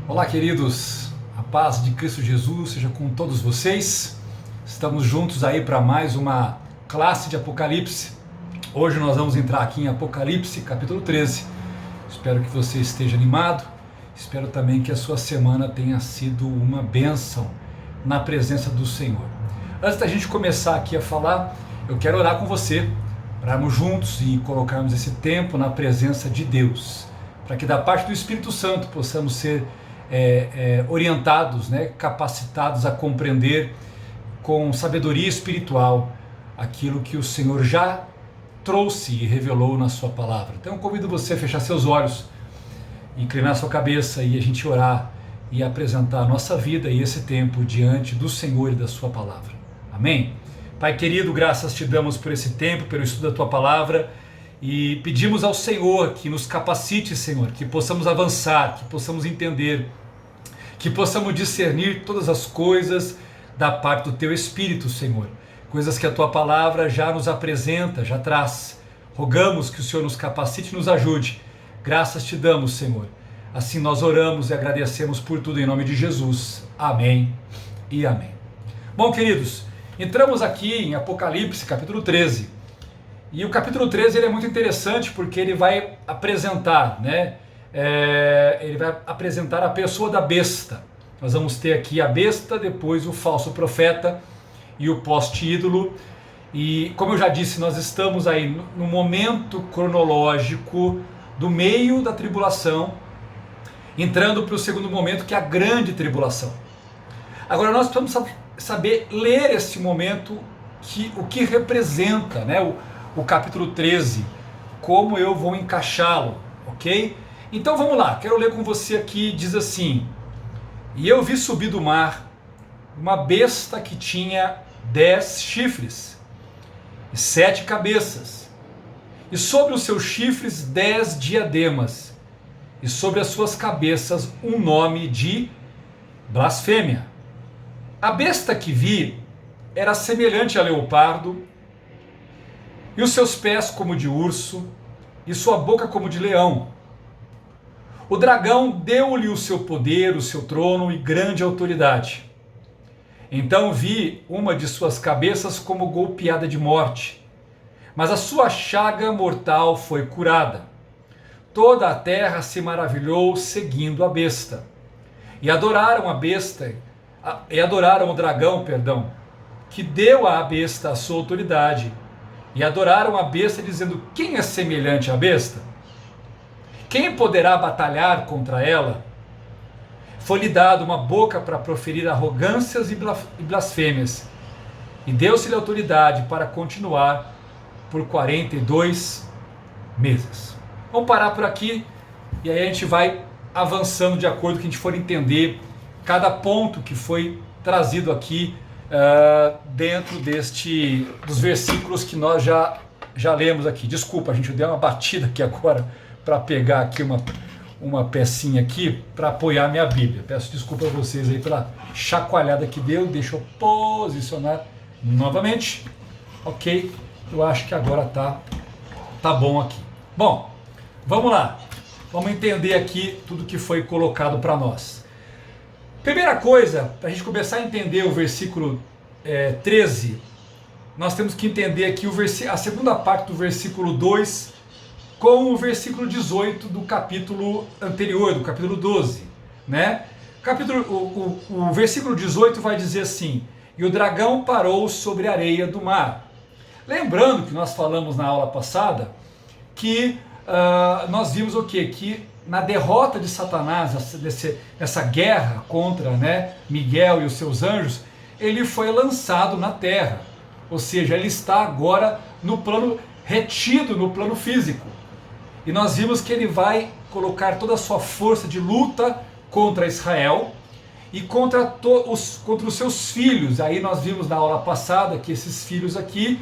Olá, queridos, a paz de Cristo Jesus seja com todos vocês. Estamos juntos aí para mais uma classe de Apocalipse. Hoje nós vamos entrar aqui em Apocalipse, capítulo 13. Espero que você esteja animado. Espero também que a sua semana tenha sido uma bênção na presença do Senhor. Antes da gente começar aqui a falar, eu quero orar com você, para irmos juntos e colocarmos esse tempo na presença de Deus, para que da parte do Espírito Santo possamos ser orientados, capacitados a compreender com sabedoria espiritual aquilo que o Senhor já trouxe e revelou na sua palavra. Então eu convido você a fechar seus olhos, inclinar sua cabeça e a gente orar e apresentar a nossa vida e esse tempo diante do Senhor e da sua palavra. Amém? Pai querido, graças te damos por esse tempo, pelo estudo da tua palavra, e pedimos ao Senhor que nos capacite, Senhor, que possamos avançar, que possamos entender, que possamos discernir todas as coisas da parte do teu Espírito, Senhor, coisas que a tua palavra já nos apresenta, já traz. Rogamos que o Senhor nos capacite e nos ajude. Graças te damos, Senhor. Assim nós oramos e agradecemos por tudo em nome de Jesus. Amém e amém. Bom, queridos, entramos aqui em Apocalipse, capítulo 13. E o capítulo 13 ele é muito interessante porque ele vai apresentar, ele vai apresentar a pessoa da besta. Nós vamos ter aqui a besta, depois o falso profeta e o poste-ídolo. E como eu já disse, nós estamos aí no momento cronológico do meio da tribulação, entrando para o segundo momento, que é a grande tribulação. Agora nós precisamos saber ler esse momento, o que representa, o capítulo 13, como eu vou encaixá-lo, ok? Então vamos lá, quero ler com você aqui, diz assim: E eu vi subir do mar uma besta que tinha 10 chifres e 7 cabeças, e sobre os seus chifres 10 diademas, e sobre as suas cabeças um nome de blasfêmia. A besta que vi era semelhante a leopardo, e os seus pés como de urso, e sua boca como de leão. O dragão deu-lhe o seu poder, o seu trono e grande autoridade. Então vi uma de suas cabeças como golpeada de morte, mas a sua chaga mortal foi curada. Toda a terra se maravilhou seguindo a besta, e adoraram o dragão, que deu à besta a sua autoridade, e adoraram a besta dizendo: quem é semelhante à besta? Quem poderá batalhar contra ela? Foi-lhe dado uma boca para proferir arrogâncias e blasfêmias, e deu-se-lhe autoridade para continuar por 42 meses. Vamos parar por aqui, e aí a gente vai avançando de acordo com que a gente for entender cada ponto que foi trazido aqui dentro dos versículos que nós já lemos aqui. Desculpa, gente, eu dei uma batida aqui agora para pegar aqui uma pecinha aqui para apoiar minha Bíblia. Peço desculpa a vocês aí pela chacoalhada que deu. Deixa eu posicionar novamente. Ok, eu acho que agora tá bom aqui. Bom, vamos lá. Vamos entender aqui tudo que foi colocado para nós. Primeira coisa, para a gente começar a entender o versículo 13, nós temos que entender aqui a segunda parte do versículo 2 com o versículo 18 do capítulo anterior, do capítulo 12. O versículo 18 vai dizer assim: E o dragão parou sobre a areia do mar. Lembrando que nós falamos na aula passada que nós vimos o quê? Que na derrota de Satanás, essa guerra contra Miguel e os seus anjos, ele foi lançado na terra. Ou seja, ele está agora retido no plano físico. E nós vimos que ele vai colocar toda a sua força de luta contra Israel e contra os seus filhos. Aí nós vimos na aula passada que esses filhos aqui,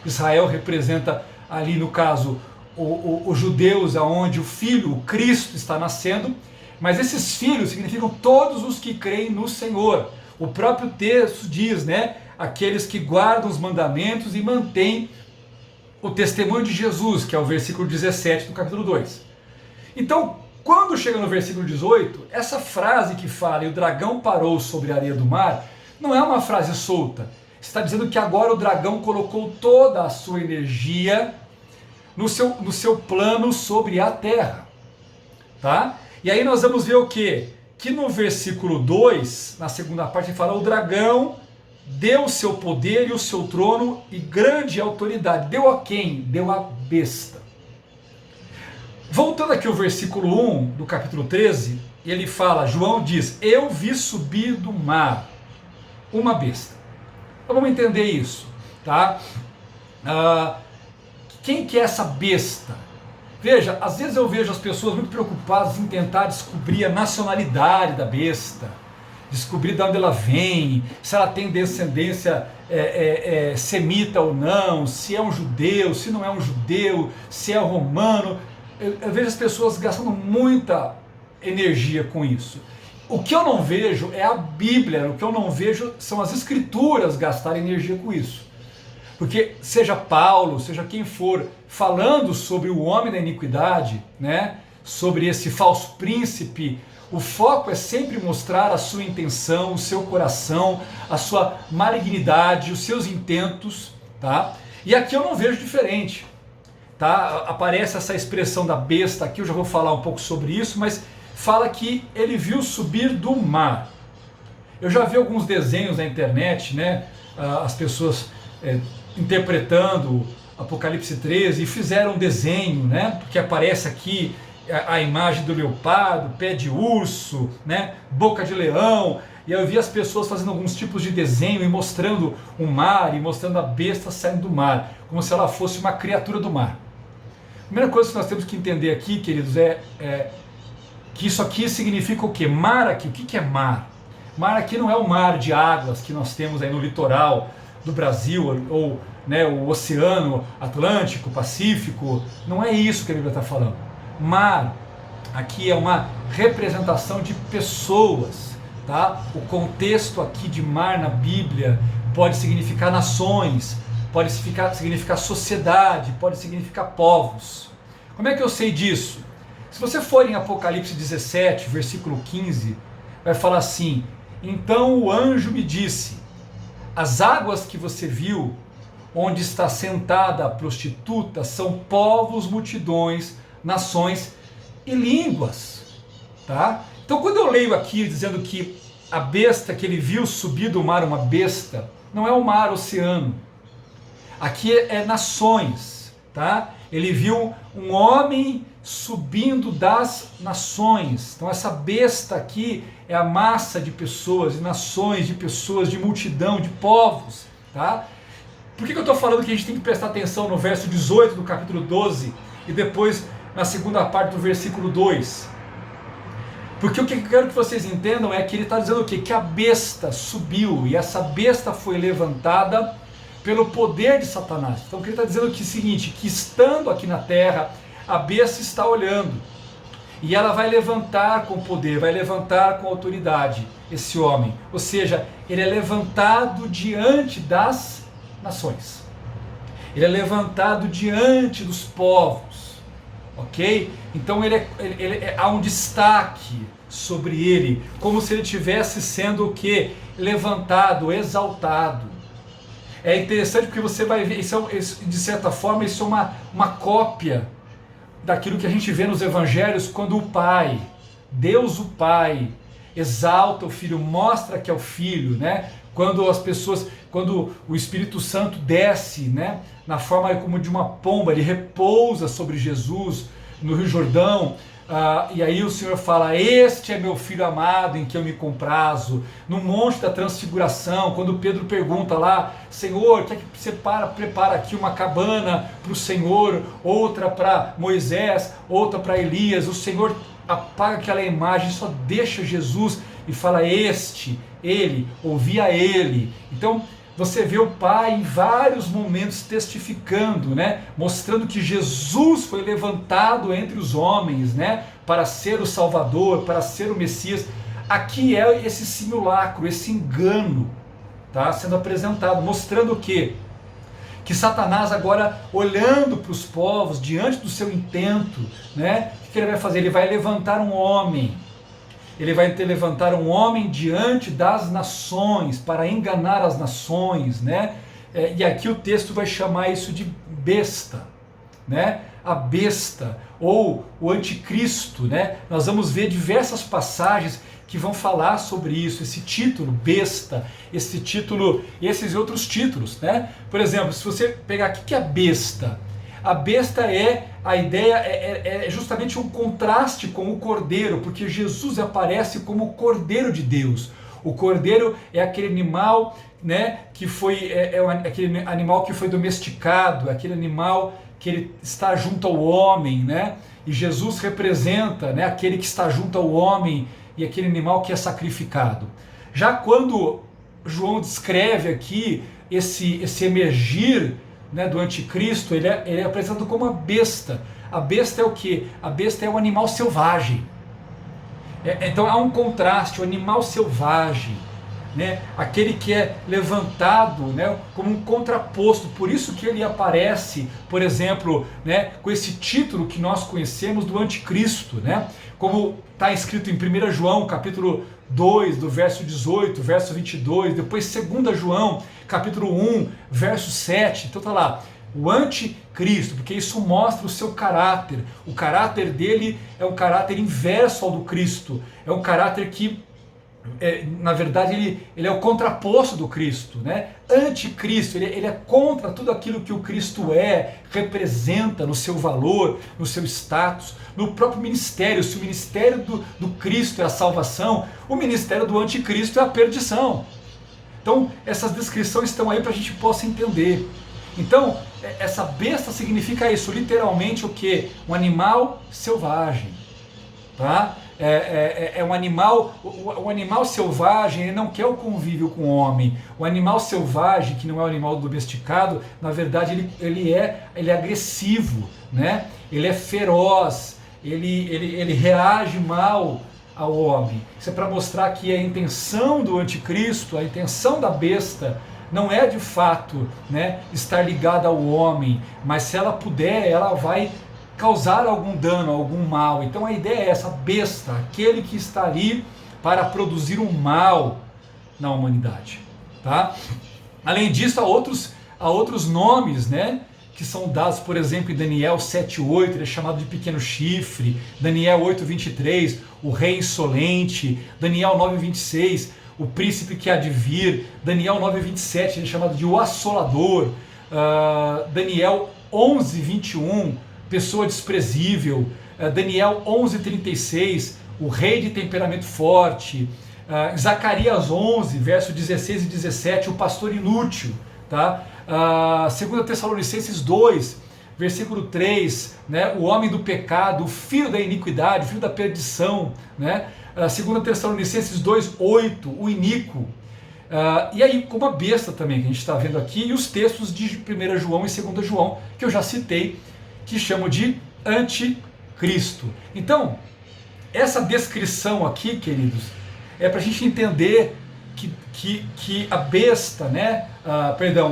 Israel representa ali no caso os judeus, aonde o Filho, o Cristo, está nascendo, mas esses filhos significam todos os que creem no Senhor. O próprio texto diz, aqueles que guardam os mandamentos e mantêm o testemunho de Jesus, que é o versículo 17 do capítulo 2. Então, Quando chega no versículo 18, essa frase que fala "e o dragão parou sobre a areia do mar", não é uma frase solta. Está dizendo que agora o dragão colocou toda a sua energia no seu plano sobre a terra. Tá? E aí nós vamos ver o quê? Que no versículo 2, na segunda parte, ele fala: o dragão deu o seu poder e o seu trono e grande autoridade. Deu a quem? Deu a besta. Voltando aqui ao versículo 1 do capítulo 13, ele fala, João diz: eu vi subir do mar uma besta. Então vamos entender isso, tá? Quem que é essa besta? Veja, às vezes eu vejo as pessoas muito preocupadas em tentar descobrir a nacionalidade da besta, descobrir de onde ela vem, se ela tem descendência semita ou não, se é um judeu, se não é um judeu, se é romano. Eu vejo as pessoas gastando muita energia com isso. O que eu não vejo é a Bíblia, o que eu não vejo são as Escrituras gastarem energia com isso. Porque seja Paulo, seja quem for, falando sobre o homem da iniquidade, né, sobre esse falso príncipe, o foco é sempre mostrar a sua intenção, o seu coração, a sua malignidade, os seus intentos, tá? E aqui eu não vejo diferente, tá? Aparece essa expressão da besta aqui, eu já vou falar um pouco sobre isso, mas fala que ele viu subir do mar. Eu já vi alguns desenhos na internet, né? As pessoas interpretando Apocalipse 13 e fizeram um desenho, né? Porque aparece aqui a imagem do leopardo, pé de urso, né? Boca de leão. E eu vi as pessoas fazendo alguns tipos de desenho e mostrando o mar e mostrando a besta saindo do mar, como se ela fosse uma criatura do mar. A primeira coisa que nós temos que entender aqui, queridos, é que isso aqui significa o quê? Mar aqui, o que é mar? Mar aqui não é o mar de águas que nós temos aí no litoral do Brasil, ou né, o Oceano Atlântico, Pacífico. Não é isso que a Bíblia está falando. Mar aqui é uma representação de pessoas, tá? O contexto aqui de mar na Bíblia pode significar nações, pode significar sociedade, pode significar povos. Como é que eu sei disso? Se você for em Apocalipse 17, versículo 15, vai falar assim: então o anjo me disse, as águas que você viu, onde está sentada a prostituta, são povos, multidões, nações e línguas. Tá? Então quando eu leio aqui dizendo que a besta que ele viu subir do mar, uma besta, não é o mar, oceano. Aqui é nações. Tá? Ele viu um homem subindo das nações. Então essa besta aqui é a massa de pessoas, de nações, de pessoas, de multidão, de povos. Tá? Por que eu estou falando que a gente tem que prestar atenção no verso 18 do capítulo 12 e depois na segunda parte do versículo 2? Porque o que eu quero que vocês entendam é que ele está dizendo o quê? Que a besta subiu e essa besta foi levantada pelo poder de Satanás. Então o que ele está dizendo aqui é o seguinte, que estando aqui na terra, a besta está olhando e ela vai levantar com poder, vai levantar com autoridade esse homem. Ou seja, ele é levantado diante das nações. Ele é levantado diante dos povos. Ok? Então há um destaque sobre ele, como se ele estivesse sendo o quê? Levantado, exaltado. É interessante porque você vai ver, de certa forma, isso é uma cópia daquilo que a gente vê nos evangelhos, quando o Pai, Deus o Pai, exalta o Filho, mostra que é o Filho, né? Quando o Espírito Santo desce, né, na forma como de uma pomba, ele repousa sobre Jesus no Rio Jordão, e aí o Senhor fala: este é meu Filho amado em que eu me comprazo. No Monte da Transfiguração, quando Pedro pergunta lá: Senhor, quer que você prepara aqui uma cabana para o Senhor, outra para Moisés, outra para Elias, o Senhor apaga aquela imagem, só deixa Jesus e fala: ele, ouvia ele. Então você vê o Pai em vários momentos testificando, né? Mostrando que Jesus foi levantado entre os homens, né? Para ser o Salvador, para ser o Messias. Aqui é esse simulacro, esse engano, tá? Sendo apresentado, mostrando o quê? Que Satanás agora, olhando para os povos, diante do seu intento, né? O que que ele vai fazer? Ele vai levantar um homem. Ele vai levantar um homem diante das nações, para enganar as nações, né? E aqui o texto vai chamar isso de besta, né? A besta, ou o anticristo, né? Nós vamos ver diversas passagens que vão falar sobre isso, esse título, besta, esse título, esses outros títulos, né? Por exemplo, se você pegar, o que é a besta? A besta é, a ideia é justamente um contraste com o cordeiro, porque Jesus aparece como o cordeiro de Deus. O cordeiro é aquele animal, né, que foi, aquele animal que foi domesticado, aquele animal que ele está junto ao homem, né? E Jesus representa, né, aquele que está junto ao homem e aquele animal que é sacrificado. Já quando João descreve aqui esse emergir, né, do anticristo, ele é apresentado como uma besta. A besta é o que? A besta é um animal selvagem. Então há um contraste, o animal selvagem, né, aquele que é levantado, né, como um contraposto. Por isso que ele aparece, por exemplo, né, com esse título que nós conhecemos do anticristo, né, como está escrito em 1 João, capítulo 2, do verso 18, verso 22, depois 2 João, capítulo 1, verso 7, então está lá, o anticristo, porque isso mostra o seu caráter. O caráter dele é um caráter inverso ao do Cristo, é um caráter que, na verdade, ele é o contraposto do Cristo, né? Anticristo, ele é contra tudo aquilo que o Cristo representa no seu valor, no seu status, no próprio ministério. Se o ministério do Cristo é a salvação, o ministério do anticristo é a perdição. Então, essas descrições estão aí para a gente possa entender. Então, essa besta significa isso, literalmente o que? Um animal selvagem, tá? Um animal, o animal selvagem, ele não quer o convívio com o homem. O animal selvagem, que não é o animal domesticado, na verdade ele é agressivo, né? Ele é feroz, ele reage mal ao homem. Isso é para mostrar que a intenção do anticristo, a intenção da besta, não é de fato, né, estar ligada ao homem, mas se ela puder, ela vai causar algum dano, algum mal. Então a ideia é essa, besta, aquele que está ali para produzir um mal na humanidade, tá? Além disso, há outros nomes, né, que são dados, por exemplo, em Daniel 7:8, ele é chamado de pequeno chifre, Daniel 8:23, o rei insolente, Daniel 9:26, o príncipe que há de vir, Daniel 9:27, ele é chamado de o assolador, Daniel 11:21, pessoa desprezível, Daniel 11:36, o rei de temperamento forte, Zacarias 11, verso 16 e 17, o pastor inútil, tá? 2 Tessalonicenses 2, versículo 3, né? O homem do pecado, o filho da iniquidade, o filho da perdição, né? 2 Tessalonicenses 2:8, o iníquo. E aí, como a besta também, que a gente está vendo aqui, e os textos de 1 João e 2 João, que eu já citei, que chamam de anticristo. Então, essa descrição aqui, queridos, é para a gente entender que a besta, né,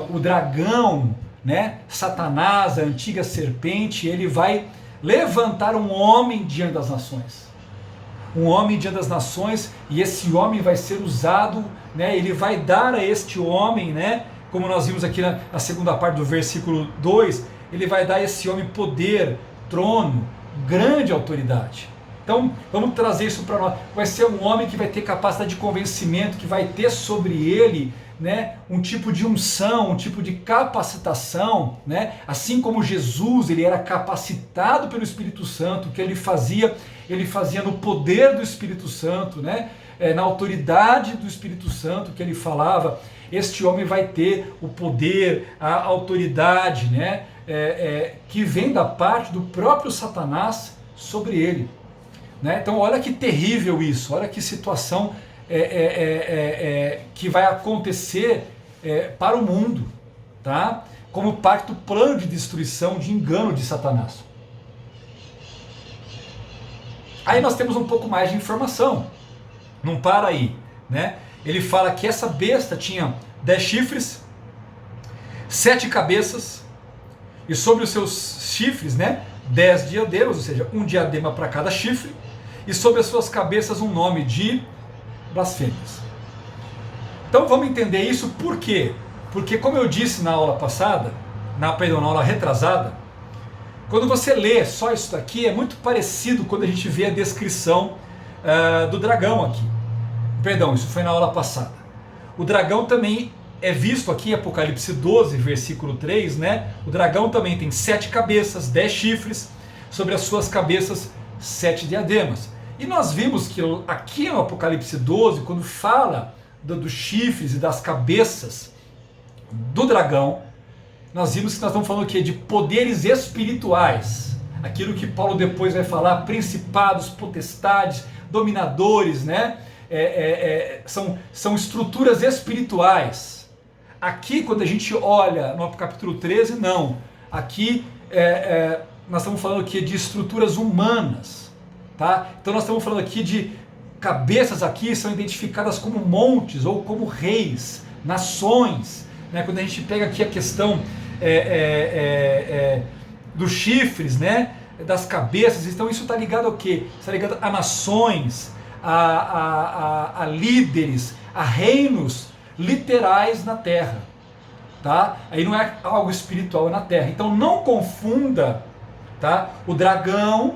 o dragão, né, Satanás, a antiga serpente, ele vai levantar um homem diante das nações. Um homem diante das nações, e esse homem vai ser usado, né, ele vai dar a este homem, né, como nós vimos aqui na segunda parte do versículo 2, ele vai dar a esse homem poder, trono, grande autoridade. Então, vamos trazer isso para nós. Vai ser um homem que vai ter capacidade de convencimento, que vai ter sobre ele, né, um tipo de unção, um tipo de capacitação, né? Assim como Jesus, ele era capacitado pelo Espírito Santo, que ele fazia no poder do Espírito Santo, né? Na autoridade do Espírito Santo que ele falava. Este homem vai ter o poder, a autoridade, né, que vem da parte do próprio Satanás sobre ele, né? Então olha que terrível isso, olha que situação que vai acontecer para o mundo, tá? Como parte do plano de destruição, de engano de Satanás. Aí nós temos um pouco mais de informação, não para aí, né? Ele fala que essa besta tinha 10 chifres, 7 cabeças, e sobre os seus chifres, né, 10 diademas, ou seja, um diadema para cada chifre, e sobre as suas cabeças um nome de blasfêmias. Então vamos entender isso por quê? Porque, como eu disse na aula passada, na aula retrasada, quando você lê só isso daqui, é muito parecido quando a gente vê a descrição do dragão aqui. Perdão, isso foi na aula passada. O dragão também é visto aqui em Apocalipse 12, versículo 3, né? O dragão também tem 7 cabeças, 10 chifres, sobre as suas cabeças 7 diademas. E nós vimos que aqui no Apocalipse 12, quando fala dos chifres e das cabeças do dragão, nós vimos que nós estamos falando aqui de poderes espirituais. Aquilo que Paulo depois vai falar, principados, potestades, dominadores, né? São estruturas espirituais. Aqui, quando a gente olha no capítulo 13, não. Aqui nós estamos falando aqui de estruturas humanas. Tá? Então nós estamos falando aqui de cabeças aqui são identificadas como montes ou como reis, nações. Né? Quando a gente pega aqui a questão dos chifres, né? Das cabeças, então isso está ligado ao quê? Está ligado a nações, a líderes, a reinos literais na terra. Tá? Aí não é algo espiritual, é na terra. Então não confunda, tá? O dragão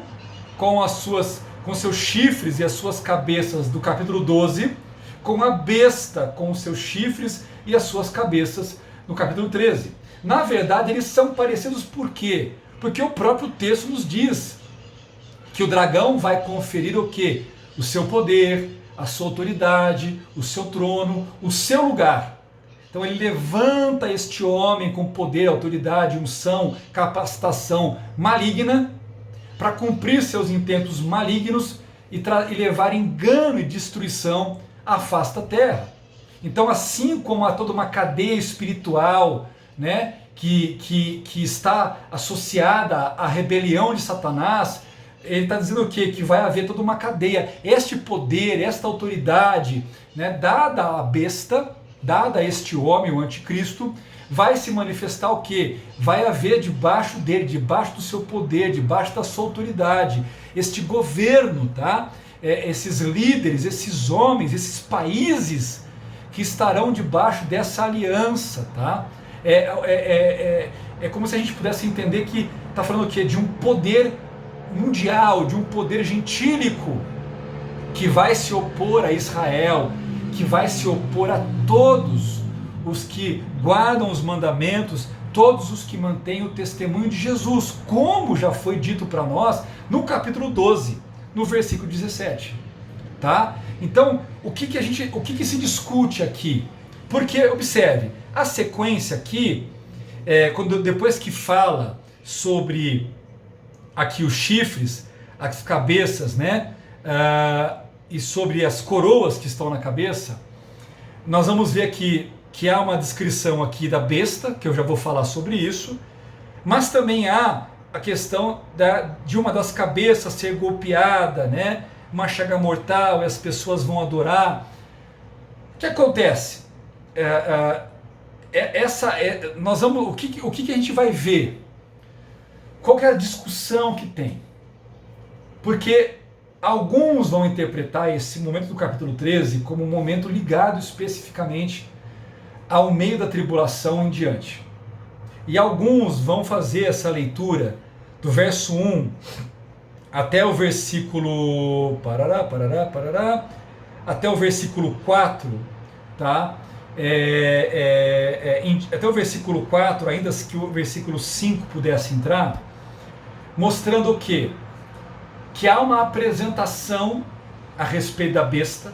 com seus chifres e as suas cabeças do capítulo 12, com a besta com os seus chifres e as suas cabeças no capítulo 13. Na verdade, eles são parecidos por quê? Porque o próprio texto nos diz que o dragão vai conferir o quê? O seu poder, a sua autoridade, o seu trono, o seu lugar. Então ele levanta este homem com poder, autoridade, unção, capacitação maligna para cumprir seus intentos malignos e levar engano e destruição à face da terra. Então, assim como há toda uma cadeia espiritual, né, que está associada à rebelião de Satanás, ele está dizendo o quê? Que vai haver toda uma cadeia. Este poder, esta autoridade, né, dada à besta, dada a este homem, o anticristo, vai se manifestar o quê? Vai haver debaixo dele, debaixo do seu poder, debaixo da sua autoridade, este governo, tá? Esses líderes, esses homens, esses países que estarão debaixo dessa aliança, tá? É como se a gente pudesse entender que está falando o quê? De um poder mundial, de um poder gentílico que vai se opor a Israel, que vai se opor a todos os que guardam os mandamentos, todos os que mantêm o testemunho de Jesus, como já foi dito para nós no capítulo 12, no versículo 17. Tá? Então, o que se discute aqui? Porque, observe, a sequência aqui, depois que fala sobre aqui os chifres, as cabeças, né? E sobre as coroas que estão na cabeça, nós vamos ver aqui que há uma descrição aqui da besta, que eu já vou falar sobre isso, mas também há a questão de uma das cabeças ser golpeada, né? Uma chaga mortal e as pessoas vão adorar. O que acontece? O que a gente vai ver? Qual que é a discussão que tem? Porque alguns vão interpretar esse momento do capítulo 13 como um momento ligado especificamente ao meio da tribulação em diante. E alguns vão fazer essa leitura do verso 1 até o versículo até o versículo 4, tá? Até o versículo 4, ainda que o versículo 5 pudesse entrar, mostrando o quê? Que há uma apresentação a respeito da besta,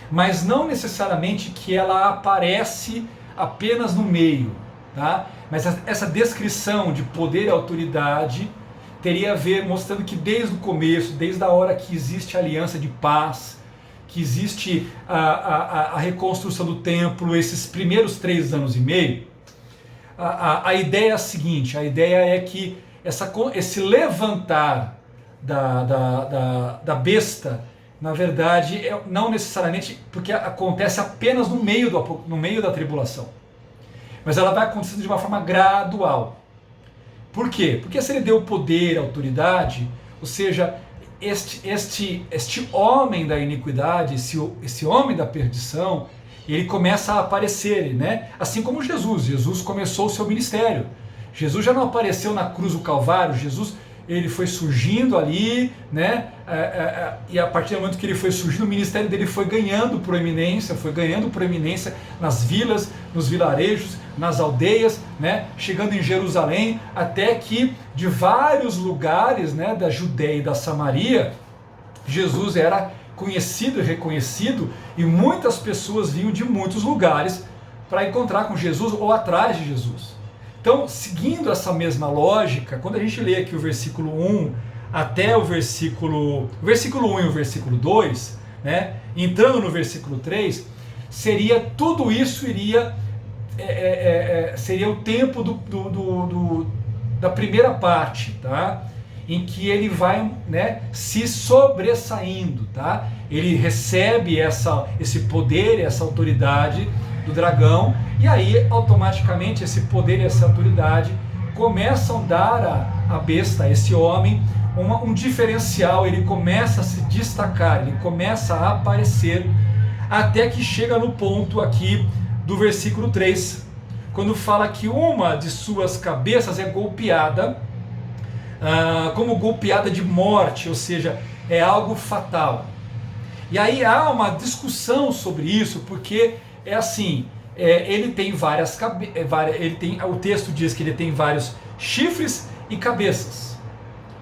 mas não necessariamente que ela aparece apenas no meio, tá? Mas essa descrição de poder e autoridade teria a ver mostrando que desde o começo, desde a hora que existe a aliança de paz, que existe a reconstrução do templo, esses primeiros 3 anos e meio, a ideia é a seguinte: a ideia é que esse levantar da besta, na verdade, não necessariamente porque acontece apenas no meio da tribulação, mas ela vai acontecendo de uma forma gradual. Por quê? Porque se ele deu poder, autoridade, ou seja, este homem da iniquidade, esse homem da perdição, ele começa a aparecer, né? Assim como Jesus começou o seu ministério. Jesus já não apareceu na cruz do Calvário, Jesus ele foi surgindo ali, né? E a partir do momento que ele foi surgindo, o ministério dele foi ganhando proeminência nas vilas, nos vilarejos, nas aldeias, né? Chegando em Jerusalém, até que de vários lugares, né, da Judéia e da Samaria, Jesus era conhecido e reconhecido, e muitas pessoas vinham de muitos lugares para encontrar com Jesus ou atrás de Jesus. Então, seguindo essa mesma lógica, quando a gente lê aqui o versículo 1 até o versículo 1 e o versículo 2, né, entrando no versículo 3, seria tudo isso seria o tempo da primeira parte, tá? Em que ele vai, né, se sobressaindo, tá? Ele recebe esse poder, essa autoridade do dragão, e aí automaticamente esse poder e essa autoridade começam a dar a besta, a esse homem, um diferencial. Ele começa a se destacar, ele começa a aparecer, até que chega no ponto aqui do versículo 3, quando fala que uma de suas cabeças é golpeada, como golpeada de morte, ou seja, é algo fatal. E aí há uma discussão sobre isso, porque é assim, ele tem o texto diz que ele tem vários chifres e cabeças,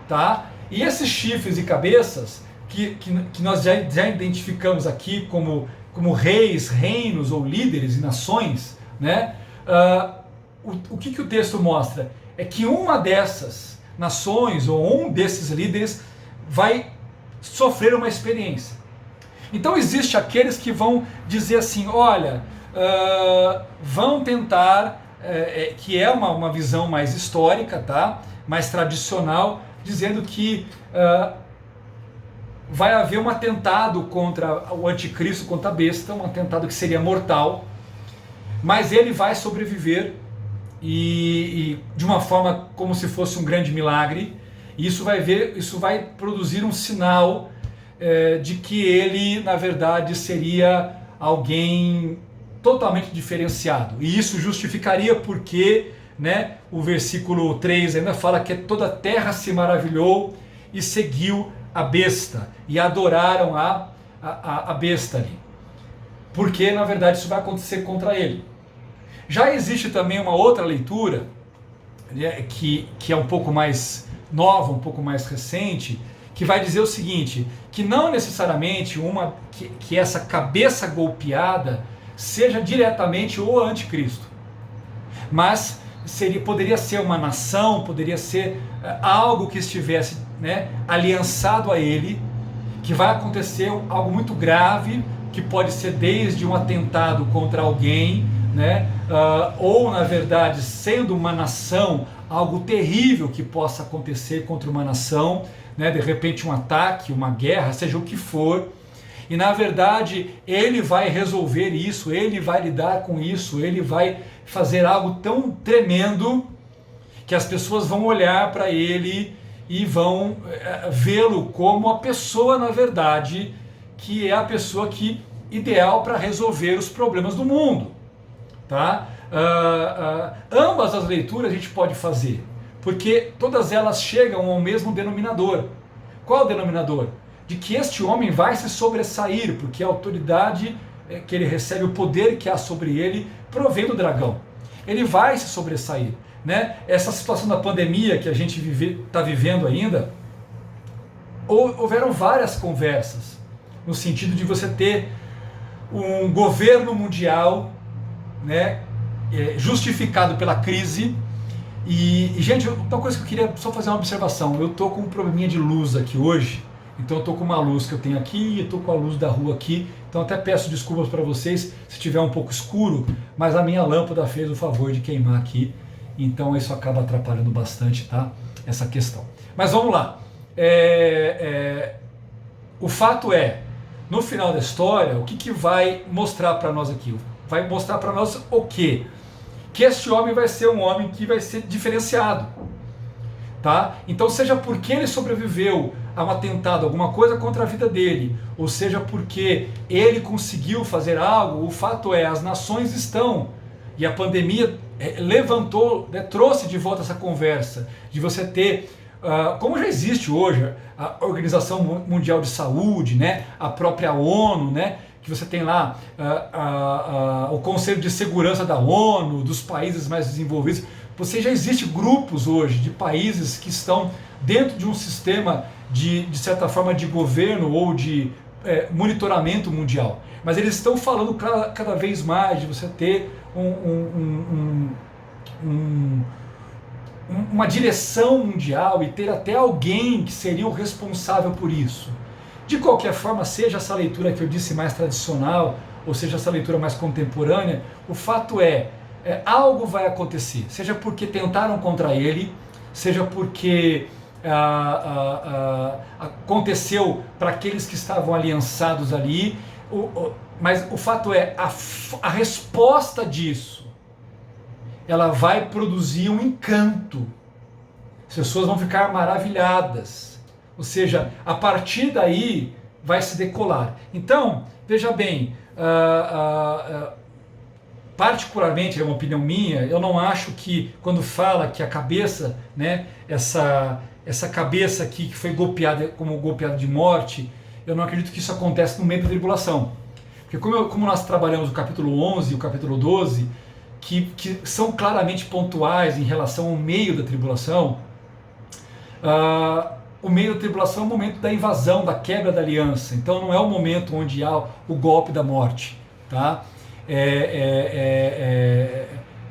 tá? E esses chifres e cabeças, que nós já identificamos aqui como reis, reinos ou líderes e nações, né? O que o texto mostra? É que uma dessas nações ou um desses líderes vai sofrer uma experiência. Então existe aqueles que vão dizer assim, olha, vão tentar, que é uma visão mais histórica, tá? Mais tradicional, dizendo que vai haver um atentado contra o anticristo, contra a besta, um atentado que seria mortal, mas ele vai sobreviver e de uma forma como se fosse um grande milagre, e isso vai produzir um sinal de que ele, na verdade, seria alguém totalmente diferenciado. E isso justificaria porque, né, o versículo 3 ainda fala que toda a terra se maravilhou e seguiu a besta, e adoraram a besta ali. Porque, na verdade, isso vai acontecer contra ele. Já existe também uma outra leitura, né, que é um pouco mais nova, um pouco mais recente, que vai dizer o seguinte, que não necessariamente que essa cabeça golpeada seja diretamente o anticristo, mas poderia ser uma nação, poderia ser algo que estivesse, né, aliançado a ele, que vai acontecer algo muito grave, que pode ser desde um atentado contra alguém, né, ou na verdade sendo uma nação, algo terrível que possa acontecer contra uma nação, né, de repente um ataque, uma guerra, seja o que for, e na verdade ele vai resolver isso, ele vai lidar com isso, ele vai fazer algo tão tremendo que as pessoas vão olhar para ele e vão vê-lo como a pessoa, na verdade, que é a pessoa ideal para resolver os problemas do mundo, tá? Ambas as leituras a gente pode fazer, porque todas elas chegam ao mesmo denominador. Qual é o denominador? De que este homem vai se sobressair, porque a autoridade que ele recebe, o poder que há sobre ele, provém do dragão. Ele vai se sobressair, né? Essa situação da pandemia que a gente está vivendo ainda, houveram várias conversas, no sentido de você ter um governo mundial, né, justificado pela crise. E gente, uma coisa que eu queria só fazer uma observação, eu estou com um probleminha de luz aqui hoje, então eu estou com uma luz que eu tenho aqui e estou com a luz da rua aqui, então até peço desculpas para vocês se estiver um pouco escuro, mas a minha lâmpada fez o favor de queimar aqui, então isso acaba atrapalhando bastante, tá? Essa questão. Mas vamos lá. O fato é, no final da história, o que vai mostrar para nós aqui? Vai mostrar para nós o quê? Que este homem vai ser um homem que vai ser diferenciado. tá? Então, seja porque ele sobreviveu a um atentado, alguma coisa contra a vida dele, ou seja porque ele conseguiu fazer algo, o fato é, as nações estão, e a pandemia levantou, né, trouxe de volta essa conversa, de você ter, como já existe hoje, a Organização Mundial de Saúde, né, a própria ONU, né, que você tem lá o Conselho de Segurança da ONU, dos países mais desenvolvidos. Você já existe grupos hoje de países que estão dentro de um sistema de certa forma de governo ou de monitoramento mundial. Mas eles estão falando cada vez mais de você ter uma direção mundial e ter até alguém que seria o responsável por isso. De qualquer forma, seja essa leitura que eu disse mais tradicional, ou seja essa leitura mais contemporânea, o fato é algo vai acontecer, seja porque tentaram contra ele, seja porque aconteceu para aqueles que estavam aliançados ali, mas o fato é, a resposta disso, ela vai produzir um encanto, as pessoas vão ficar maravilhadas, ou seja, a partir daí vai se decolar. Então, veja bem, particularmente, é uma opinião minha, eu não acho que quando fala que a cabeça, né, essa cabeça aqui que foi golpeada como golpeada de morte, eu não acredito que isso acontece no meio da tribulação. Porque como nós trabalhamos o capítulo 11 e o capítulo 12, que são claramente pontuais em relação ao meio da tribulação, o meio da tribulação é o momento da invasão, da quebra da aliança. Então não é o momento onde há o golpe da morte, tá?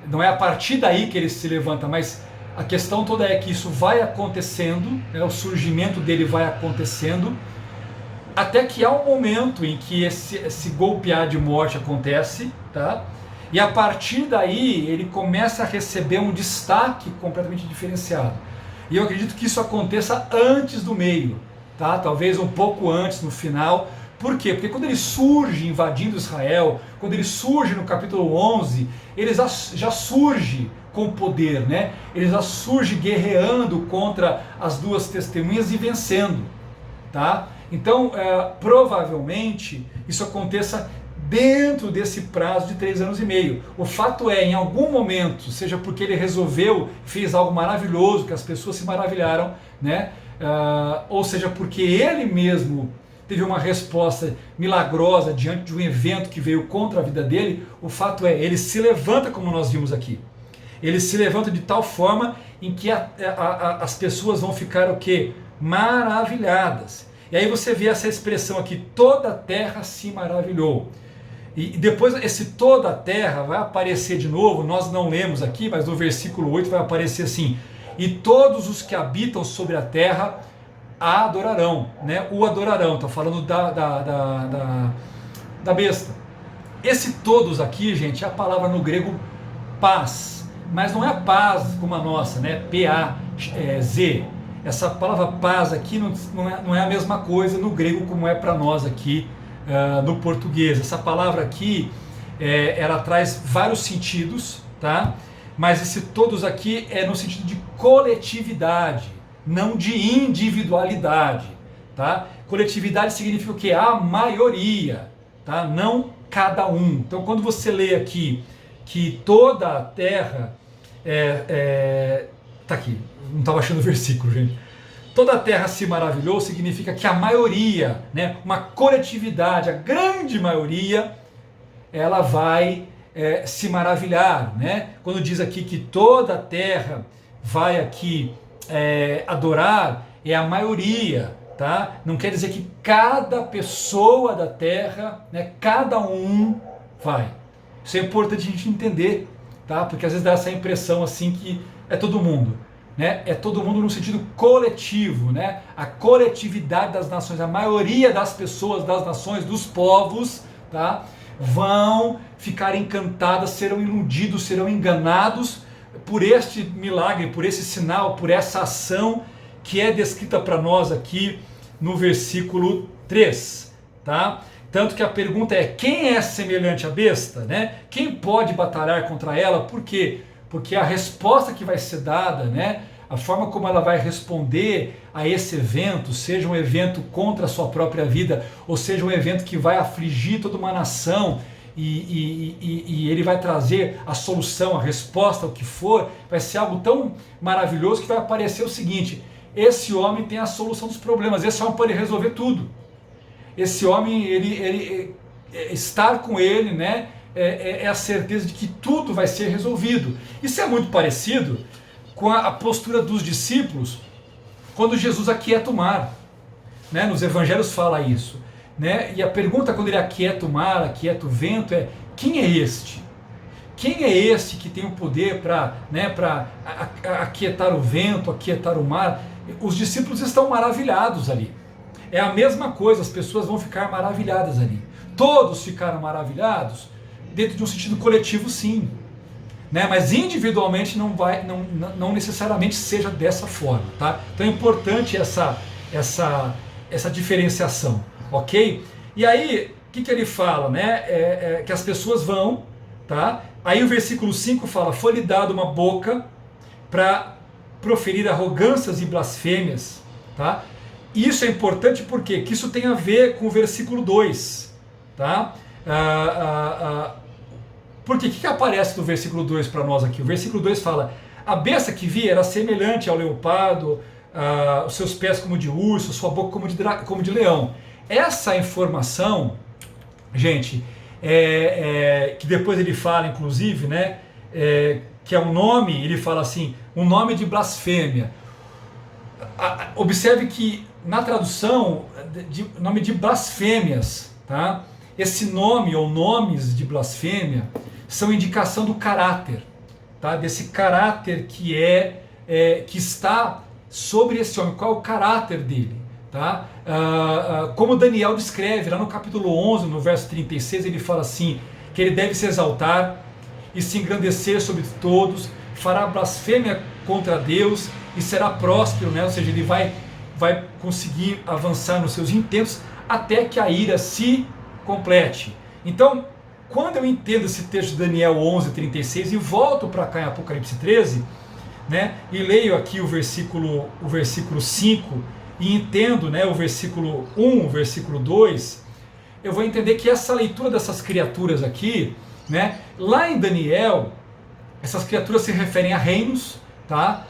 Não é a partir daí que ele se levanta, mas a questão toda é que isso vai acontecendo, né, o surgimento dele vai acontecendo, até que há um momento em que esse golpear de morte acontece, tá? E a partir daí ele começa a receber um destaque completamente diferenciado. E eu acredito que isso aconteça antes do meio, tá? Talvez um pouco antes, no final. Por quê? Porque quando ele surge invadindo Israel, quando ele surge no capítulo 11, ele já surge com poder, né? Ele já surge guerreando contra as duas testemunhas e vencendo, tá? Então, provavelmente, isso aconteça dentro desse prazo de 3 anos e meio. O fato é, em algum momento, seja porque ele resolveu, fez algo maravilhoso, que as pessoas se maravilharam, né? Ou seja, porque ele mesmo teve uma resposta milagrosa diante de um evento que veio contra a vida dele, o fato é, ele se levanta como nós vimos aqui. Ele se levanta de tal forma em que as pessoas vão ficar o quê? Maravilhadas. E aí você vê essa expressão aqui, toda a terra se maravilhou. E depois esse toda a terra vai aparecer de novo, nós não lemos aqui, mas no versículo 8 vai aparecer assim, e todos os que habitam sobre a terra a adorarão, né? O adorarão, está falando da besta. Esse todos aqui, gente, é a palavra no grego paz, mas não é a paz como a nossa, né? P-A-Z. Essa palavra paz aqui não é a mesma coisa no grego como é para nós aqui no português. Essa palavra aqui, ela traz vários sentidos, tá? Mas esse todos aqui é no sentido de coletividade, não de individualidade, tá? Coletividade significa o quê? A maioria, tá? Não cada um. Então quando você lê aqui que toda a terra tá aqui, não estava achando o versículo, gente. Toda a terra se maravilhou significa que a maioria, né, uma coletividade, a grande maioria, ela vai se maravilhar, né? Quando diz aqui que toda a terra vai aqui adorar, é a maioria, tá? Não quer dizer que cada pessoa da terra, né, cada um vai. Isso é importante a gente entender, tá? Porque às vezes dá essa impressão assim que é todo mundo, né? É todo mundo no sentido coletivo, né? A coletividade das nações, a maioria das pessoas, das nações, dos povos, tá? Vão ficar encantadas, serão iludidos, serão enganados por este milagre, por esse sinal, por essa ação que é descrita para nós aqui no versículo 3, tá? Tanto que a pergunta é, quem é semelhante à besta, né? Quem pode batalhar contra ela? Por quê? Porque a resposta que vai ser dada, né, a forma como ela vai responder a esse evento, seja um evento contra a sua própria vida, ou seja um evento que vai afligir toda uma nação, e ele vai trazer a solução, a resposta, o que for, vai ser algo tão maravilhoso que vai aparecer o seguinte: esse homem tem a solução dos problemas, esse homem pode resolver tudo. Esse homem, estar com ele, né, é a certeza de que tudo vai ser resolvido. Isso é muito parecido com a postura dos discípulos quando Jesus aquieta o mar, né? Nos evangelhos fala isso, né? E a pergunta quando ele aquieta o mar, aquieta o vento é: quem é este? Quem é este que tem o poder para, né, aquietar o vento, aquietar o mar? Os discípulos estão maravilhados ali. É a mesma coisa, as pessoas vão ficar maravilhadas ali. Todos ficaram maravilhados, dentro de um sentido coletivo, sim, né? Mas individualmente não necessariamente seja dessa forma, tá? Então é importante essa diferenciação, ok? E aí, o que ele fala, né? Que as pessoas vão, tá? Aí o versículo 5 fala: foi-lhe dado uma boca para proferir arrogâncias e blasfêmias, tá? E isso é importante porque isso tem a ver com o versículo 2, tá? Porque o que aparece no versículo 2 para nós aqui? O versículo 2 fala: a besta que via era semelhante ao leopardo, os seus pés como de urso, sua boca como de leão. Essa informação, gente, que depois ele fala, inclusive, né, que é um nome, ele fala assim, um nome de blasfêmia. Observe que na tradução, nome de blasfêmias, tá? Esse nome ou nomes de blasfêmia são indicação do caráter, tá? Desse caráter que está sobre esse homem. Qual é o caráter dele, tá? Como Daniel descreve lá no capítulo 11, no verso 36, ele fala assim, que ele deve se exaltar e se engrandecer sobre todos, fará blasfêmia contra Deus e será próspero, né? Ou seja, ele vai conseguir avançar nos seus intentos até que a ira se complete. Então, quando eu entendo esse texto de Daniel 11:36 e volto para cá em Apocalipse 13, né, e leio aqui o versículo 5 e entendo, né, o versículo 1, o versículo 2, eu vou entender que essa leitura dessas criaturas aqui, né, lá em Daniel, essas criaturas se referem a reinos, tá?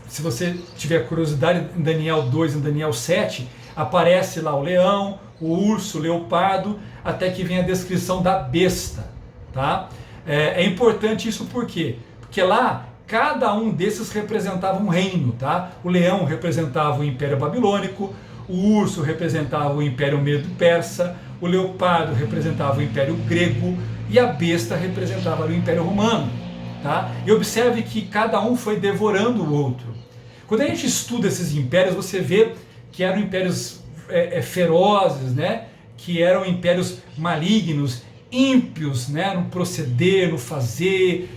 Se você tiver curiosidade, em Daniel 2 e em Daniel 7, aparece lá o leão, o urso, o leopardo, até que vem a descrição da besta, tá? É importante isso por quê? Porque lá cada um desses representava um reino, tá? O leão representava o Império Babilônico, o urso representava o Império Medo-Persa, o leopardo representava o Império Grego e a besta representava o Império Romano, tá? E observe que cada um foi devorando o outro. Quando a gente estuda esses impérios, você vê que eram impérios ferozes, né? Que eram impérios malignos, ímpios, né? No proceder, no fazer,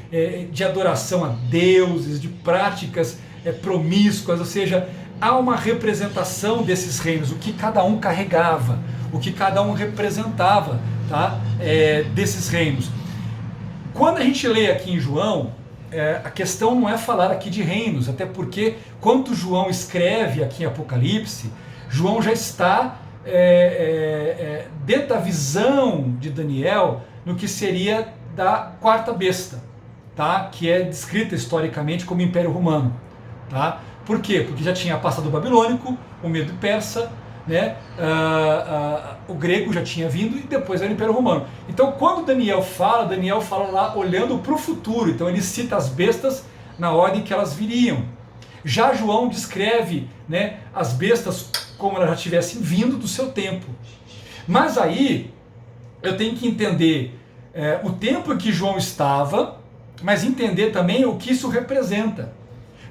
de adoração a deuses, de práticas promíscuas, ou seja, há uma representação desses reinos, o que cada um carregava, o que cada um representava, tá? Desses reinos. Quando a gente lê aqui em João, a questão não é falar aqui de reinos, até porque quando João escreve aqui em Apocalipse, João já está dentro da visão de Daniel no que seria da quarta besta, tá? Que é descrita historicamente como Império Romano, tá? Por quê? Porque já tinha passado o babilônico, o Medo-Persa, né? O grego já tinha vindo e depois era o Império Romano. Então quando Daniel fala lá olhando para o futuro, então ele cita as bestas na ordem que elas viriam. Já João descreve, né, as bestas como elas já tivessem vindo do seu tempo. Mas aí eu tenho que entender o tempo em que João estava, mas entender também o que isso representa.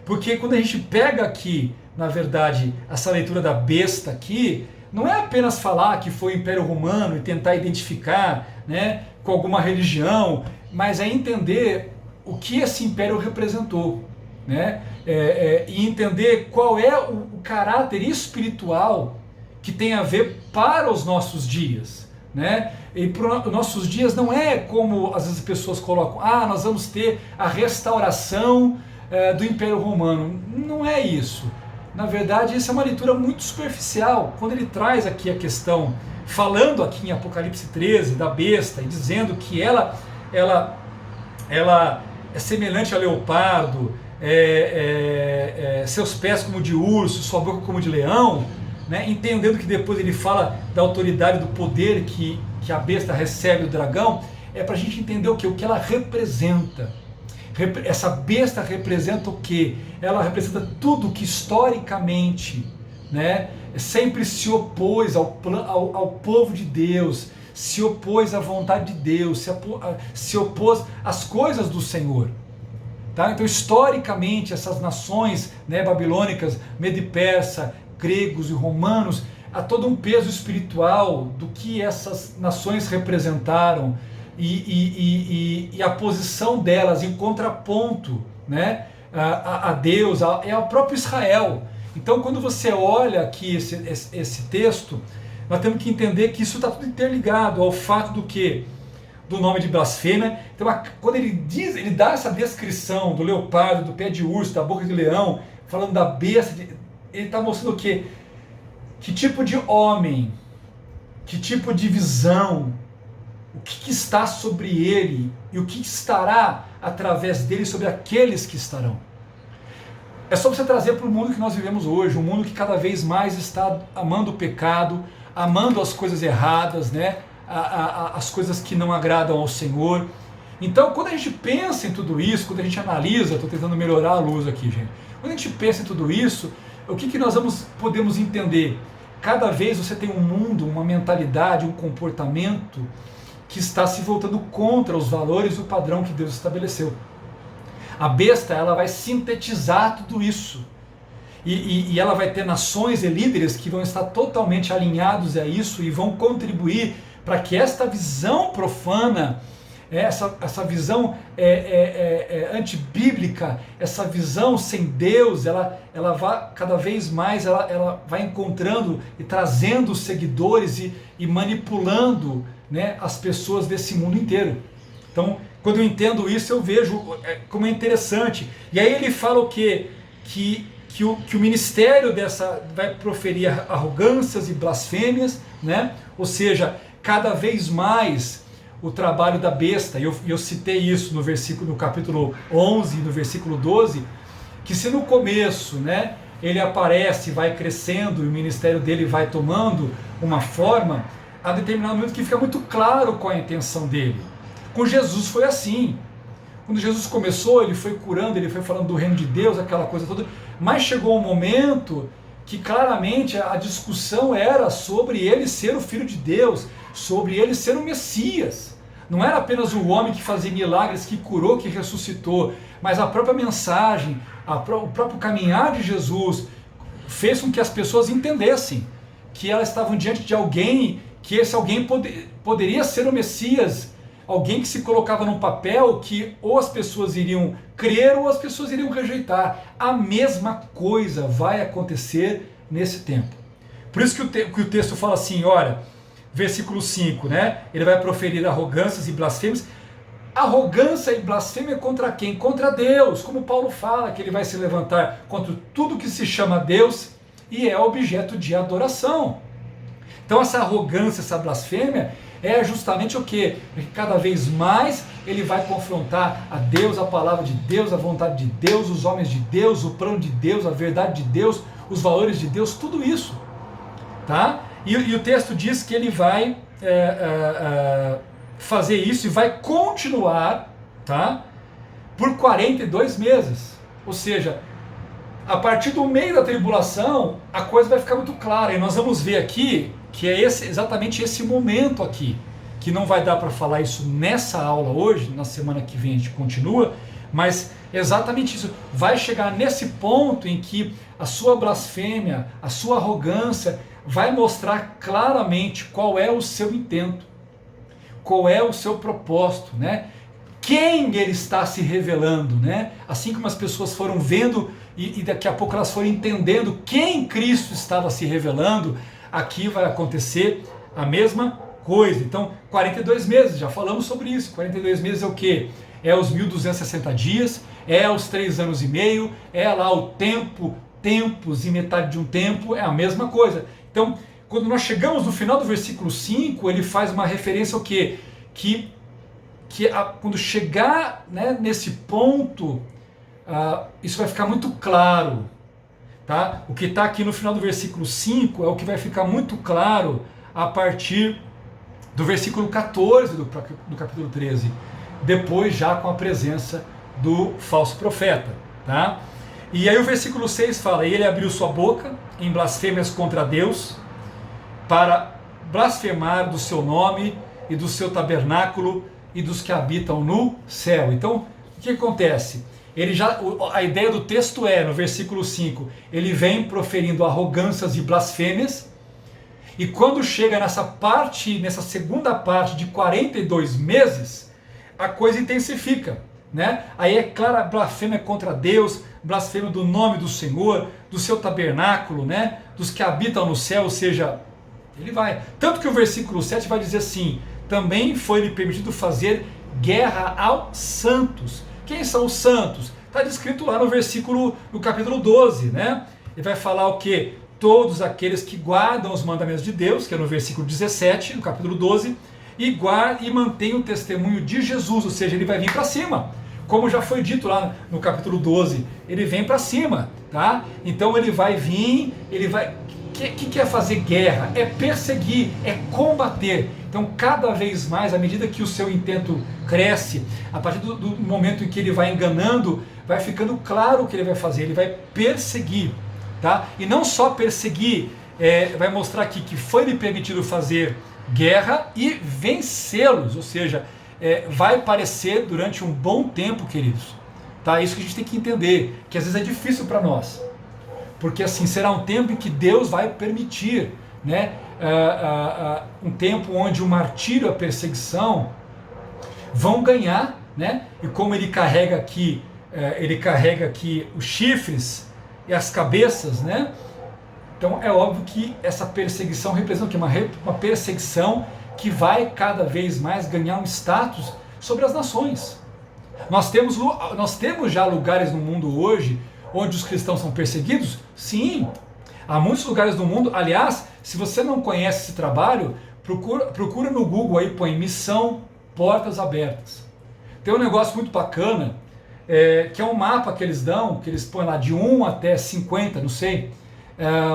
Porque quando a gente pega aqui, na verdade, essa leitura da besta aqui, não é apenas falar que foi o Império Romano e tentar identificar, né, com alguma religião, mas é entender o que esse império representou, né? E entender qual é o caráter espiritual que tem a ver para os nossos dias, né? E para os nossos dias não é como às vezes as pessoas colocam, nós vamos ter a restauração do Império Romano. Não é isso. Na verdade, essa é uma leitura muito superficial. Quando ele traz aqui a questão, falando aqui em Apocalipse 13, da besta, e dizendo que ela é semelhante a leopardo, seus pés como de urso, sua boca como de leão, né? Entendendo que depois ele fala da autoridade, do poder que a besta recebe do dragão, é para a gente entender o que? O que ela representa. Essa besta representa o que? Ela representa tudo que historicamente, né, sempre se opôs ao povo de Deus, se opôs à vontade de Deus, se opôs às coisas do Senhor. Tá? Então, historicamente, essas nações, né, babilônicas, Medo-Persa, gregos e romanos, há todo um peso espiritual do que essas nações representaram e a posição delas em contraponto, né, a Deus, ao próprio Israel. Então, quando você olha aqui esse texto, nós temos que entender que isso está tudo interligado ao fato do que? Do nome de blasfêmia. Então, quando ele dá essa descrição do leopardo, do pé de urso, da boca de leão, falando da besta, ele está mostrando o quê? Que tipo de homem, que tipo de visão, o que está sobre ele e o que estará através dele sobre aqueles que estarão. É só você trazer para o mundo que nós vivemos hoje, um mundo que cada vez mais está amando o pecado, amando as coisas erradas, né? As coisas que não agradam ao Senhor. Então, quando a gente pensa em tudo isso, quando a gente analisa, estou tentando melhorar a luz aqui, gente. Quando a gente pensa em tudo isso, o que nós podemos entender? Cada vez você tem um mundo, uma mentalidade, um comportamento que está se voltando contra os valores e o padrão que Deus estabeleceu. A besta, ela vai sintetizar tudo isso. E ela vai ter nações e líderes que vão estar totalmente alinhados a isso e vão contribuir para que esta visão profana, essa visão antibíblica, essa visão sem Deus, ela vai cada vez mais, ela vai encontrando e trazendo seguidores e manipulando, né, as pessoas desse mundo inteiro. Então, quando eu entendo isso, eu vejo como é interessante. E aí ele fala o quê? Que o ministério vai proferir arrogâncias e blasfêmias, né? Ou seja, cada vez mais o trabalho da besta, e eu citei isso no capítulo 11, no versículo 12, que se no começo, né, ele aparece, vai crescendo, e o ministério dele vai tomando uma forma, a determinado momento que fica muito claro qual é a intenção dele. Com Jesus foi assim. Quando Jesus começou, ele foi curando, ele foi falando do reino de Deus, aquela coisa toda, mas chegou um momento que claramente a discussão era sobre ele ser o Filho de Deus, sobre ele ser o Messias. Não era apenas o homem que fazia milagres, que curou, que ressuscitou, mas a própria mensagem, o próprio caminhar de Jesus fez com que as pessoas entendessem que elas estavam diante de alguém, que esse alguém poderia ser o Messias, alguém que se colocava num papel que ou as pessoas iriam crer ou as pessoas iriam rejeitar. A mesma coisa vai acontecer nesse tempo. Por isso que o texto fala assim, olha, versículo 5, né? Ele vai proferir arrogâncias e blasfêmias. Arrogância e blasfêmia contra quem? Contra Deus, como Paulo fala, que ele vai se levantar contra tudo que se chama Deus e é objeto de adoração. Então essa arrogância, essa blasfêmia é justamente o quê? Porque cada vez mais ele vai confrontar a Deus, a palavra de Deus, a vontade de Deus, os homens de Deus, o plano de Deus, a verdade de Deus, os valores de Deus, tudo isso. Tá? E o texto diz que ele vai fazer isso e vai continuar, tá? Por 42 meses. Ou seja, a partir do meio da tribulação, a coisa vai ficar muito clara. E nós vamos ver aqui que é exatamente esse momento aqui, que não vai dar para falar isso nessa aula hoje, na semana que vem a gente continua, mas exatamente isso, vai chegar nesse ponto em que a sua blasfêmia, a sua arrogância vai mostrar claramente qual é o seu intento, qual é o seu propósito, né? Quem ele está se revelando, né? Assim como as pessoas foram vendo e daqui a pouco elas foram entendendo quem Cristo estava se revelando, aqui vai acontecer a mesma coisa. Então, 42 meses, já falamos sobre isso. 42 meses é o quê? É os 1260 dias, é os 3 anos e meio, é lá o tempo, tempos e metade de um tempo, é a mesma coisa. Então, quando nós chegamos no final do versículo 5, ele faz uma referência ao quê? Quando chegar, né, nesse ponto, isso vai ficar muito claro. Tá? O que está aqui no final do versículo 5 é o que vai ficar muito claro a partir do versículo 14 do capítulo 13, depois já com a presença do falso profeta. Tá? E aí o versículo 6 fala: e ele abriu sua boca em blasfêmias contra Deus, para blasfemar do seu nome e do seu tabernáculo e dos que habitam no céu. Então, o que acontece? A ideia do texto é, no versículo 5, ele vem proferindo arrogâncias e blasfêmias, e quando chega nessa segunda parte de 42 meses, a coisa intensifica, né? Aí é clara blasfêmia contra Deus, blasfêmia do nome do Senhor, do seu tabernáculo, né? Dos que habitam no céu, ou seja, ele vai. Tanto que o versículo 7 vai dizer assim: também foi-lhe permitido fazer guerra aos santos. Quem são os santos? Está descrito lá no capítulo 12, né? Ele vai falar o quê? Todos aqueles que guardam os mandamentos de Deus, que é no versículo 17, no capítulo 12, e mantêm o testemunho de Jesus, ou seja, ele vai vir para cima. Como já foi dito lá no capítulo 12, ele vem para cima, tá? Então ele vai vir, ele vai... O que é fazer guerra? É perseguir, é combater. Então, cada vez mais, à medida que o seu intento cresce, a partir do momento em que ele vai enganando, vai ficando claro o que ele vai fazer. Ele vai perseguir, tá? E não só perseguir, vai mostrar aqui que foi-lhe permitido fazer guerra e vencê-los. Ou seja, vai parecer durante um bom tempo, queridos. Tá? Isso que a gente tem que entender, que às vezes é difícil para nós. Porque assim, será um tempo em que Deus vai permitir, né, um tempo onde o martírio e a perseguição vão ganhar, né, e como ele carrega aqui os chifres e as cabeças, né, então é óbvio que essa perseguição representa o quê? Uma perseguição que vai cada vez mais ganhar um status sobre as nações. Nós temos já lugares no mundo hoje onde os cristãos são perseguidos? Sim, há muitos lugares do mundo. Aliás, se você não conhece esse trabalho, procura no Google aí, põe Missão Portas Abertas. Tem um negócio muito bacana, que é um mapa que eles dão, que eles põem lá de 1 até 50, não sei,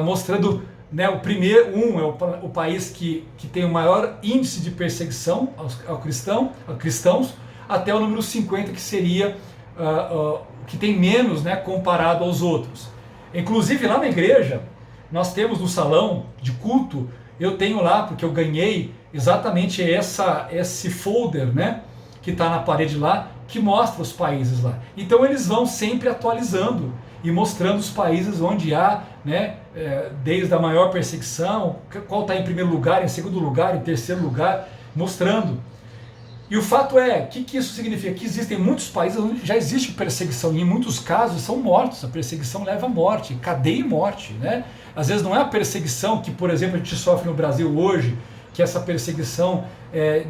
mostrando, né, o primeiro, é o país que tem o maior índice de perseguição a cristãos, até o número 50, que seria que tem menos, né, comparado aos outros. Inclusive lá na igreja, nós temos no salão de culto, eu tenho lá, porque eu ganhei exatamente esse folder, né, que está na parede lá, que mostra os países lá. Então eles vão sempre atualizando e mostrando os países onde há, né, desde a maior perseguição, qual está em primeiro lugar, em segundo lugar, em terceiro lugar, mostrando. E o fato é, o que isso significa? Que existem muitos países onde já existe perseguição, e em muitos casos são mortos, a perseguição leva à morte, cadeia e morte, né? Às vezes não é a perseguição que, por exemplo, a gente sofre no Brasil hoje, que é essa perseguição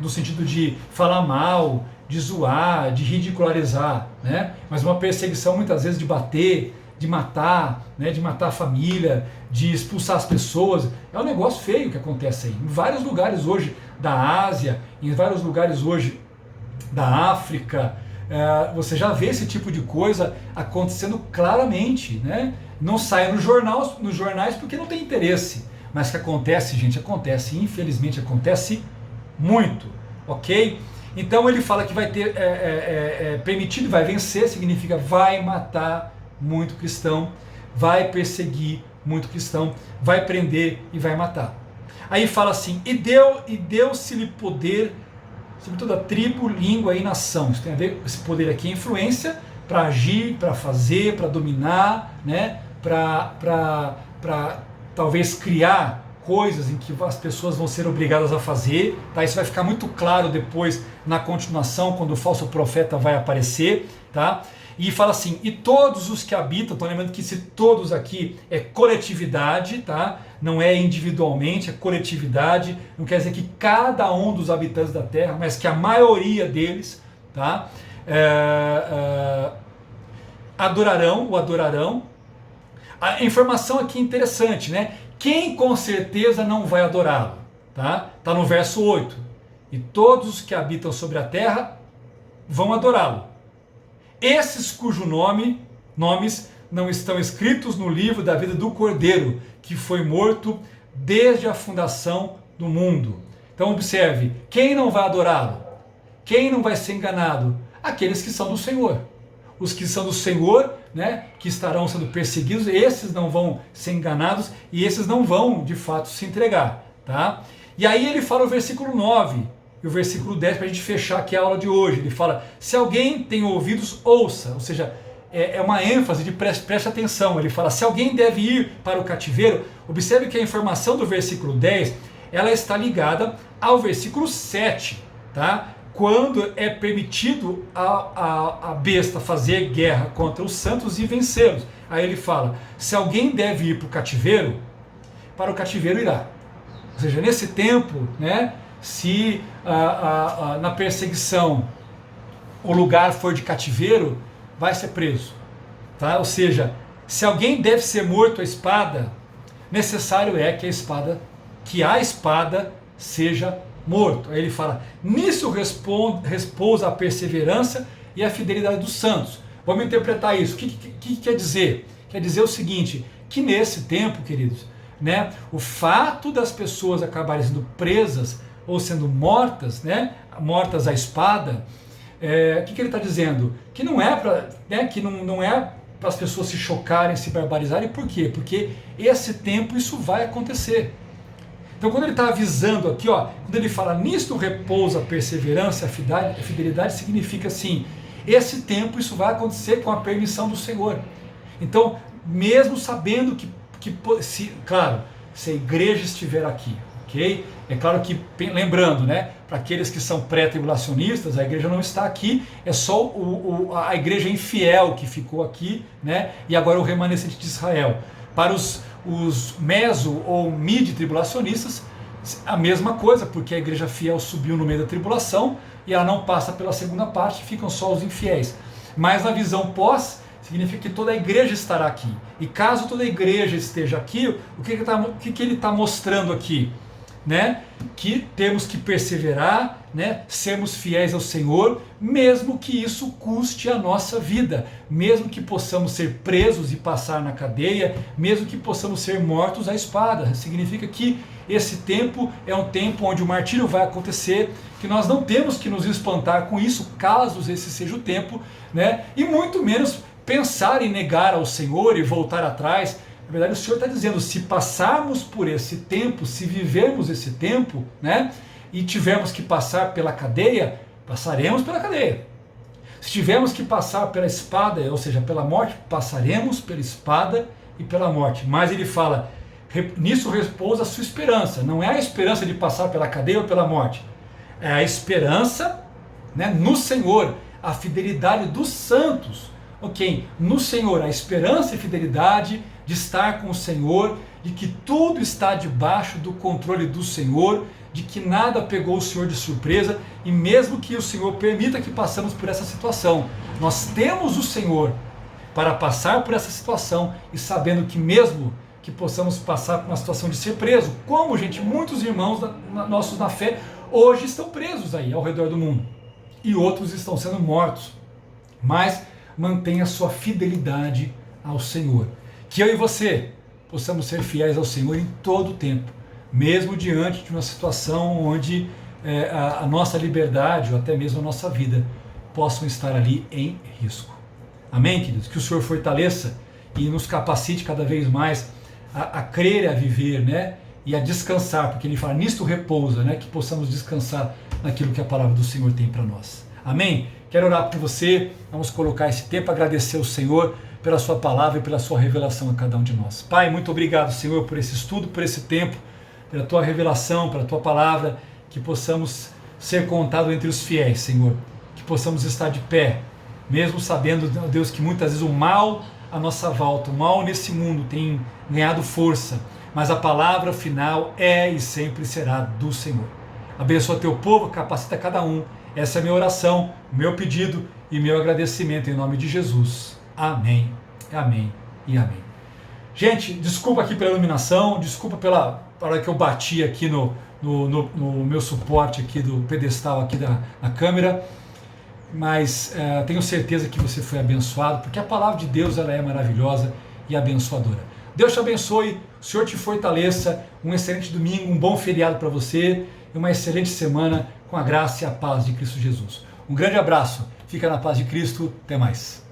no sentido de falar mal, de zoar, de ridicularizar, né? Mas uma perseguição muitas vezes de bater, de matar, né? De matar a família, de expulsar as pessoas. É um negócio feio que acontece aí. Em vários lugares hoje da Ásia, em vários lugares hoje da África, você já vê esse tipo de coisa acontecendo claramente, né? Não sai nos jornais porque não tem interesse, mas que acontece, gente, acontece, infelizmente acontece muito, ok? Então ele fala que vai ter permitido, vai vencer, significa vai matar muito cristão, vai perseguir muito cristão, vai prender e vai matar. Aí fala assim, e deu-se-lhe poder sobre toda tribo, língua e nação. Isso tem a ver com esse poder aqui, influência para agir, para fazer, para dominar, né? Para talvez criar coisas em que as pessoas vão ser obrigadas a fazer. Tá? Isso vai ficar muito claro depois na continuação, quando o falso profeta vai aparecer. Tá? E fala assim, e todos os que habitam, estou lembrando que esse todos aqui é coletividade, tá? Não é individualmente, é coletividade, não quer dizer que cada um dos habitantes da terra, mas que a maioria deles, tá? adorarão, o adorarão. A informação aqui é interessante, né? Quem com certeza não vai adorá-lo? Tá? Tá no verso 8. E todos os que habitam sobre a terra vão adorá-lo. Esses cujos nomes não estão escritos no livro da vida do Cordeiro, que foi morto desde a fundação do mundo. Então observe, quem não vai adorá-lo? Quem não vai ser enganado? Aqueles que são do Senhor. Os que são do Senhor, né, que estarão sendo perseguidos, esses não vão ser enganados e esses não vão, de fato, se entregar. Tá? E aí ele fala o versículo 9 e o versículo 10 para a gente fechar aqui a aula de hoje. Ele fala, se alguém tem ouvidos, ouça. Ou seja, é uma ênfase de preste atenção. Ele fala, se alguém deve ir para o cativeiro, observe que a informação do versículo 10, ela está ligada ao versículo 7, tá? Quando é permitido a besta fazer guerra contra os santos e vencê-los. Aí ele fala, se alguém deve ir para o cativeiro irá. Ou seja, nesse tempo, né, se na perseguição o lugar for de cativeiro, vai ser preso. Tá? Ou seja, se alguém deve ser morto à espada, necessário é que a espada seja morto. Aí ele fala, nisso repousa a perseverança e a fidelidade dos santos. Vamos interpretar isso. O que quer dizer? Quer dizer o seguinte, que nesse tempo, queridos, né, o fato das pessoas acabarem sendo presas ou sendo mortas, né, mortas à espada, o que ele está dizendo? Que não é para, né, que não é para as pessoas se chocarem, se barbarizarem. Por quê? Porque esse tempo isso vai acontecer. Então quando ele está avisando aqui, ó, quando ele fala nisto repousa a perseverança, a fidelidade, significa assim, esse tempo isso vai acontecer com a permissão do Senhor. Então, mesmo sabendo claro, se a igreja estiver aqui, ok? É claro que, lembrando, né, para aqueles que são pré-tribulacionistas, a igreja não está aqui, é só a igreja infiel que ficou aqui, né, e agora o remanescente de Israel. Para os meso ou mid-tribulacionistas, a mesma coisa, porque a igreja fiel subiu no meio da tribulação e ela não passa pela segunda parte, ficam só os infiéis. Mas na visão pós, significa que toda a igreja estará aqui. E caso toda a igreja esteja aqui, o que ele está mostrando aqui? Né? Que temos que perseverar, né? Sermos fiéis ao Senhor, mesmo que isso custe a nossa vida, mesmo que possamos ser presos e passar na cadeia, mesmo que possamos ser mortos à espada. Significa que esse tempo é um tempo onde o martírio vai acontecer, que nós não temos que nos espantar com isso, caso esse seja o tempo, né? E muito menos pensar em negar ao Senhor e voltar atrás. Na verdade, o Senhor está dizendo, se passarmos por esse tempo, se vivermos esse tempo, né, e tivermos que passar pela cadeia, passaremos pela cadeia. Se tivermos que passar pela espada, ou seja, pela morte, passaremos pela espada e pela morte. Mas ele fala, nisso repousa a sua esperança. Não é a esperança de passar pela cadeia ou pela morte. É a esperança, né, no Senhor, a fidelidade dos santos. Ok, no Senhor, a esperança e fidelidade de estar com o Senhor, de que tudo está debaixo do controle do Senhor, de que nada pegou o Senhor de surpresa, e mesmo que o Senhor permita que passemos por essa situação, nós temos o Senhor para passar por essa situação, e sabendo que mesmo que possamos passar por uma situação de ser preso, como, gente, muitos irmãos nossos na fé hoje estão presos aí ao redor do mundo, e outros estão sendo mortos, mas mantenha sua fidelidade ao Senhor. Que eu e você possamos ser fiéis ao Senhor em todo o tempo, mesmo diante de uma situação onde a nossa liberdade ou até mesmo a nossa vida possam estar ali em risco. Amém, queridos? Que o Senhor fortaleça e nos capacite cada vez mais a crer e a viver, né? E a descansar, porque Ele fala, nisto repousa, né? Que possamos descansar naquilo que a palavra do Senhor tem para nós. Amém? Quero orar por você, vamos colocar esse tempo, agradecer ao Senhor pela sua palavra e pela sua revelação a cada um de nós. Pai, muito obrigado, Senhor, por esse estudo, por esse tempo, pela tua revelação, pela tua palavra, que possamos ser contados entre os fiéis, Senhor, que possamos estar de pé, mesmo sabendo, Deus, que muitas vezes o mal à nossa volta, o mal nesse mundo tem ganhado força, mas a palavra final é e sempre será do Senhor. Abençoa teu povo, capacita cada um. Essa é a minha oração, o meu pedido e meu agradecimento em nome de Jesus. Amém, amém e amém. Gente, desculpa aqui pela iluminação, desculpa pela hora que eu bati aqui no meu suporte aqui do pedestal aqui na câmera, mas tenho certeza que você foi abençoado, porque a palavra de Deus ela é maravilhosa e abençoadora. Deus te abençoe, o Senhor te fortaleça, um excelente domingo, um bom feriado para você e uma excelente semana com a graça e a paz de Cristo Jesus. Um grande abraço, fica na paz de Cristo, até mais.